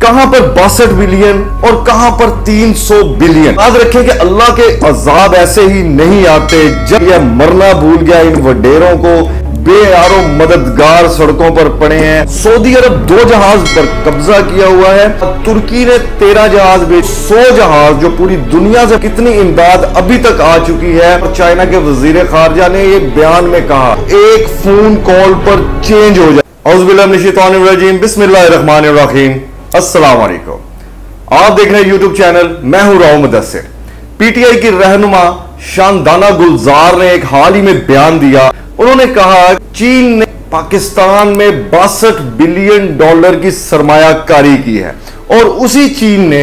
कहां पर 62 बिलियन और कहां पर 300 बिलियन। याद रखें कि अल्लाह के अजाब ऐसे ही नहीं आते। जब यह मरना भूल गया इन वडेरों को, बेयारो मददगार सड़कों पर पड़े हैं। सऊदी अरब 2 जहाज पर कब्जा किया हुआ है। तुर्की ने 13 जहाज बेच 100 जहाज, जो पूरी दुनिया से कितनी इमदाद अभी तक आ चुकी है। और चाइना के वजीर खारजा ने ये बयान में कहा, एक फोन कॉल पर चेंज हो जाए। औज़ुबिल्लाहि मिनश्शैतानिर्रजीम, बिस्मिल्लाहिर्रहमानिर्रहीम। अस्सलाम वालेकुम। आप देख रहे हैं यूट्यूब चैनल, मैं हूं राव मुदस्सिर। पीटीआई की रहनुमा शानदाना गुलजार ने एक हाल ही में बयान दिया। उन्होंने कहा चीन ने पाकिस्तान में 62 बिलियन डॉलर की सरमायाकारी की है और उसी चीन ने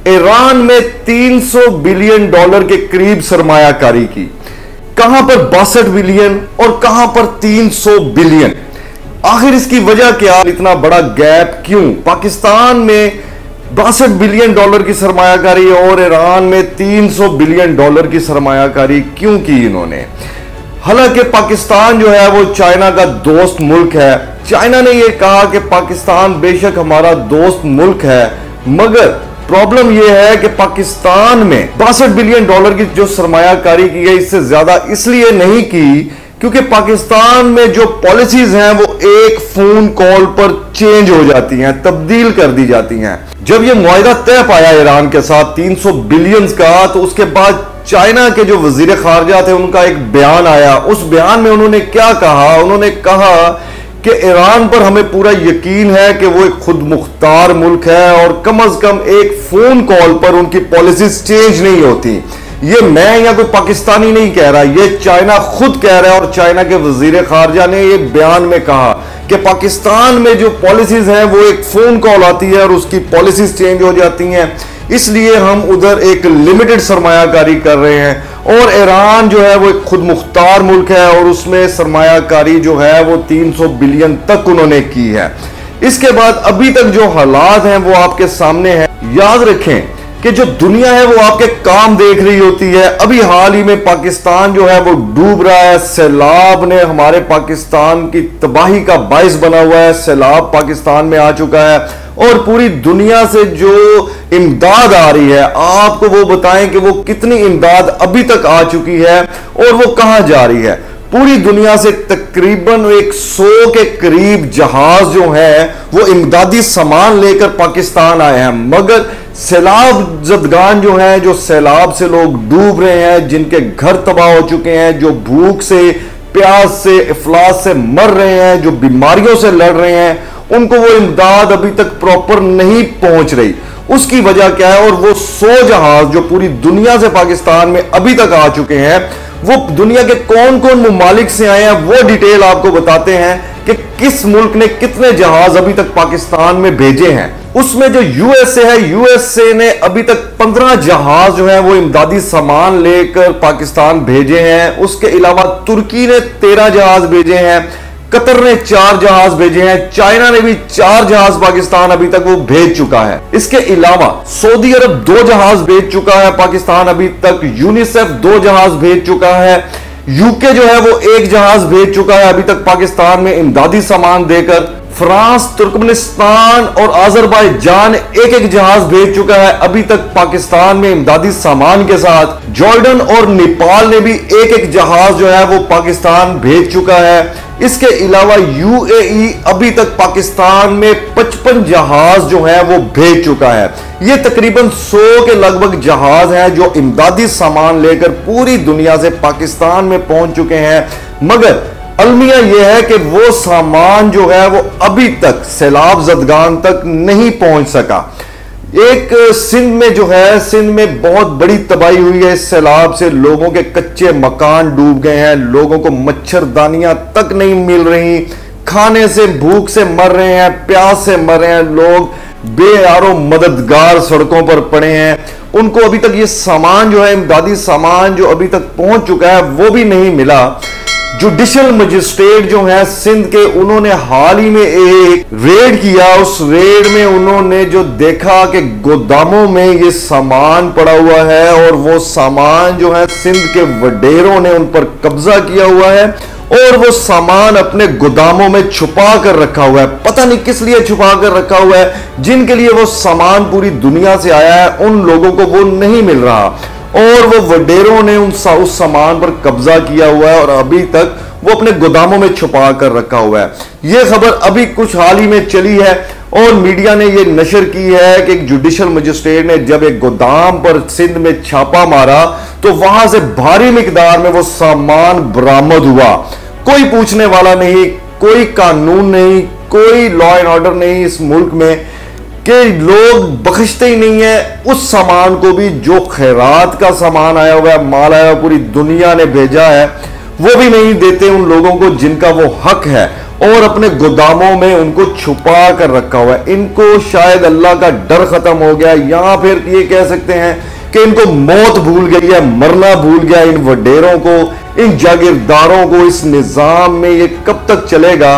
ईरान में 300 बिलियन डॉलर के करीब सरमायाकारी की। कहां पर 62 बिलियन और कहां पर 300 बिलियन? आखिर इसकी वजह क्या? इतना बड़ा गैप क्यों? पाकिस्तान में 62 बिलियन डॉलर की सरमायाकारी और ईरान में 300 बिलियन डॉलर की सरमायाकारी क्यों की इन्होंने? हालांकि पाकिस्तान जो है वो चाइना का दोस्त मुल्क है। चाइना ने यह कहा कि पाकिस्तान बेशक हमारा दोस्त मुल्क है, मगर प्रॉब्लम यह है कि पाकिस्तान में 62 बिलियन डॉलर की जो सरमायाकारी की गई, इससे ज्यादा इसलिए नहीं की क्योंकि पाकिस्तान में जो पॉलिसीज हैं वो एक फोन कॉल पर चेंज हो जाती हैं, तब्दील कर दी जाती हैं। जब ये मुआहिदा तय पाया ईरान के साथ 300 बिलियन का, तो उसके बाद चाइना के जो वजीर खारजा थे उनका एक बयान आया। उस बयान में उन्होंने क्या कहा? उन्होंने कहा कि ईरान पर हमें पूरा यकीन है कि वो एक खुद मुख्तार मुल्क है और कम अज कम एक फोन कॉल पर उनकी पॉलिसीज चेंज नहीं होती। ये मैं या कोई पाकिस्तानी नहीं कह रहा, ये चाइना खुद कह रहा है। और चाइना के वजीर खारजा ने ये बयान में कहा कि पाकिस्तान में जो पॉलिसीज हैं वो एक फोन कॉल आती है और उसकी पॉलिसीज चेंज हो जाती हैं, इसलिए हम उधर एक लिमिटेड सरमायाकारी कर रहे हैं। और ईरान जो है वो एक खुद मुख्तार मुल्क है और उसमें सरमायाकारी जो है वो 300 बिलियन तक उन्होंने की है। इसके बाद अभी तक जो हालात हैं वो आपके सामने हैं। याद रखें कि जो दुनिया है वो आपके काम देख रही होती है। अभी हाल ही में पाकिस्तान जो है वो डूब रहा है। सैलाब ने हमारे पाकिस्तान की तबाही का बाइस बना हुआ है। सैलाब पाकिस्तान में आ चुका है और पूरी दुनिया से जो इमदाद आ रही है, आपको वो बताएं कि वो कितनी इमदाद अभी तक आ चुकी है और वो कहां जा रही है। पूरी दुनिया से तकरीबन 100 के करीब जहाज जो है वो इमदादी सामान लेकर पाकिस्तान आए हैं, मगर सैलाब जदगान जो है, जो सैलाब से लोग डूब रहे हैं, जिनके घर तबाह हो चुके हैं, जो भूख से, प्यास से, इफलास से मर रहे हैं, जो बीमारियों से लड़ रहे हैं, उनको वो इमदाद अभी तक प्रॉपर नहीं पहुंच रही। उसकी वजह क्या है? और वो 100 जहाज जो पूरी दुनिया से पाकिस्तान में अभी तक आ चुके हैं, वो दुनिया के कौन कौन मुमालिक से आए हैं वो डिटेल आपको बताते हैं कि किस मुल्क ने कितने जहाज अभी तक पाकिस्तान में भेजे हैं। उसमें जो यूएसए है, यूएसए ने अभी तक 15 जहाज जो है वो इमदादी सामान लेकर पाकिस्तान भेजे हैं। उसके अलावा तुर्की ने 13 जहाज भेजे हैं, कतर ने 4 जहाज भेजे हैं, चाइना ने भी 4 जहाज पाकिस्तान अभी तक वो भेज चुका है। इसके अलावा सऊदी अरब 2 जहाज भेज चुका है पाकिस्तान अभी तक, यूनिसेफ 2 जहाज भेज चुका है, यूके जो है वो 1 जहाज भेज चुका है अभी तक पाकिस्तान में इमदादी सामान देकर, फ्रांस, तुर्कमेनिस्तान और अजरबैजान 1-1 जहाज भेज चुका है अभी तक पाकिस्तान में इमदादी सामान के साथ। जॉर्डन और नेपाल ने भी 1-1 जहाज जो है वो पाकिस्तान भेज चुका है। इसके अलावा यूएई अभी तक पाकिस्तान में 55 जहाज जो है वो भेज चुका है। ये तकरीबन 100 के लगभग जहाज हैं जो इमदादी सामान लेकर पूरी दुनिया से पाकिस्तान में पहुंच चुके हैं, मगर अलमिया यह है कि वो सामान जो है वो अभी तक सैलाब जदगान तक नहीं पहुंच सका। एक सिंध में जो है, सिंध में बहुत बड़ी तबाही हुई है इस सैलाब से। लोगों के कच्चे मकान डूब गए हैं, लोगों को मच्छरदानियां तक नहीं मिल रही, खाने से भूख से मर रहे हैं, प्यास से मर रहे हैं, लोग बेयारो मददगार सड़कों पर पड़े हैं। उनको अभी तक ये सामान जो है, इमदादी सामान जो अभी तक पहुंच चुका है वो भी नहीं मिला। जुडिशल मजिस्ट्रेट जो है सिंध के, उन्होंने हाल ही में एक रेड किया। उस रेड में उन्होंने जो देखा कि गोदामों में ये सामान पड़ा हुआ है और वो सामान जो है सिंध के वडेरों ने उन पर कब्जा किया हुआ है और वो सामान अपने गोदामों में छुपा कर रखा हुआ है। पता नहीं किस लिए छुपा कर रखा हुआ है। जिनके लिए वो सामान पूरी दुनिया से आया है, उन लोगों को वो नहीं मिल रहा और वो वडेरों ने उस सामान पर कब्जा किया हुआ है और अभी तक वो अपने गोदामों में छुपा कर रखा हुआ है। यह खबर अभी कुछ हाल ही में चली है और मीडिया ने यह नशर की है कि एक जुडिशल मजिस्ट्रेट ने जब एक गोदाम पर सिंध में छापा मारा तो वहां से भारी मिकदार में वो सामान बरामद हुआ। कोई पूछने वाला नहीं, कोई कानून नहीं, कोई लॉ एंड ऑर्डर नहीं इस मुल्क में कि लोग बख्शते ही नहीं है उस सामान को भी जो खैरात का सामान आया हुआ है, माल आया हुआ पूरी दुनिया ने भेजा है, वो भी नहीं देते उन लोगों को जिनका वो हक है और अपने गोदामों में उनको छुपा कर रखा हुआ है। इनको शायद अल्लाह का डर खत्म हो गया या फिर ये कह सकते हैं कि इनको मौत भूल गई है, मरना भूल गया। इन वडेरों को, इन जागीरदारों को, इस निजाम में ये कब तक चलेगा?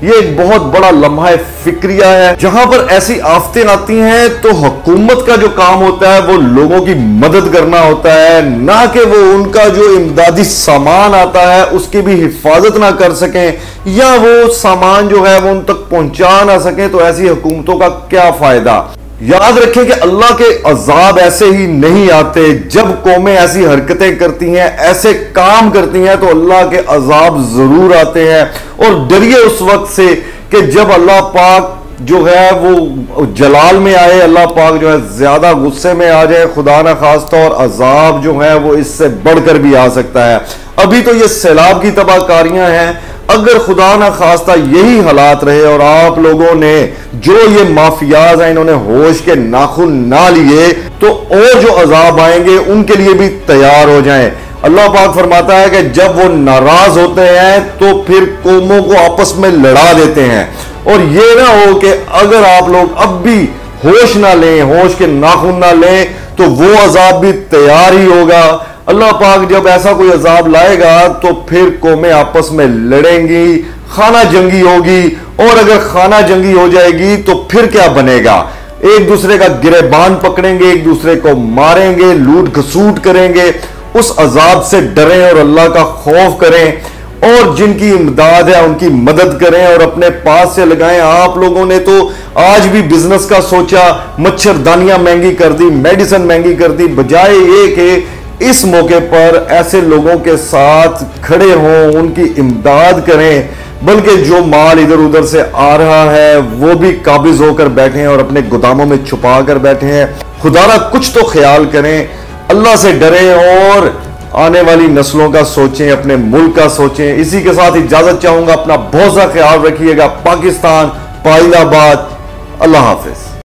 ये एक बहुत बड़ा लम्हा फिक्रिया है। जहां पर ऐसी आफतें आती हैं तो हुकूमत का जो काम होता है वो लोगों की मदद करना होता है, ना कि वो उनका जो इमदादी सामान आता है उसकी भी हिफाजत ना कर सकें या वो सामान जो है वो उन तक पहुंचा ना सकें। तो ऐसी हुकूमतों का क्या फायदा? याद रखें कि अल्लाह के अजाब ऐसे ही नहीं आते। जब कौमें ऐसी हरकतें करती हैं, ऐसे काम करती हैं, तो अल्लाह के अजाब जरूर आते हैं। और डरिए उस वक्त से कि जब अल्लाह पाक जो है वो जलाल में आए, अल्लाह पाक जो है ज्यादा गुस्से में आ जाए, खुदा ना खास्ता, और अजाब जो है वो इससे बढ़कर भी आ सकता है। अभी तो ये सैलाब की तबाहकारियां हैं। अगर खुदा ना खास्ता यही हालात रहे और आप लोगों ने जो ये माफियाज हैं इन्होंने होश के नाखून ना लिए तो और जो अजाब आएंगे उनके लिए भी तैयार हो जाएं। अल्लाह पाक फरमाता है कि जब वो नाराज होते हैं तो फिर कौमों को आपस में लड़ा देते हैं। और ये ना हो कि अगर आप लोग अब भी होश ना लें, होश के नाखून ना लें, तो वो अजाब भी तैयार ही होगा। अल्लाह पाक जब ऐसा कोई अजाब लाएगा तो फिर कौमें आपस में लड़ेंगी, खाना जंगी होगी, और अगर खाना जंगी हो जाएगी तो फिर क्या बनेगा? एक दूसरे का गिरेबान पकड़ेंगे, एक दूसरे को मारेंगे, लूट घसूट करेंगे। उस अजाब से डरें और अल्लाह का खौफ करें और जिनकी इमदाद है उनकी मदद करें और अपने पास से लगाएं। आप लोगों ने तो आज भी बिजनेस का सोचा, मच्छरदानियां महंगी कर दी, मेडिसिन महंगी कर दी, बजाय ये कि इस मौके पर ऐसे लोगों के साथ खड़े हों, उनकी इमदाद करें, बल्कि जो माल इधर उधर से आ रहा है वो भी काबिज होकर बैठे और अपने गोदामों में छुपा कर बैठे हैं। खुदारा कुछ तो ख्याल करें, अल्लाह से डरें और आने वाली नस्लों का सोचें, अपने मुल्क का सोचें। इसी के साथ इजाजत चाहूंगा। अपना बहुत सा ख्याल रखिएगा। पाकिस्तान, पाइंदाबाद। अल्लाह हाफिज।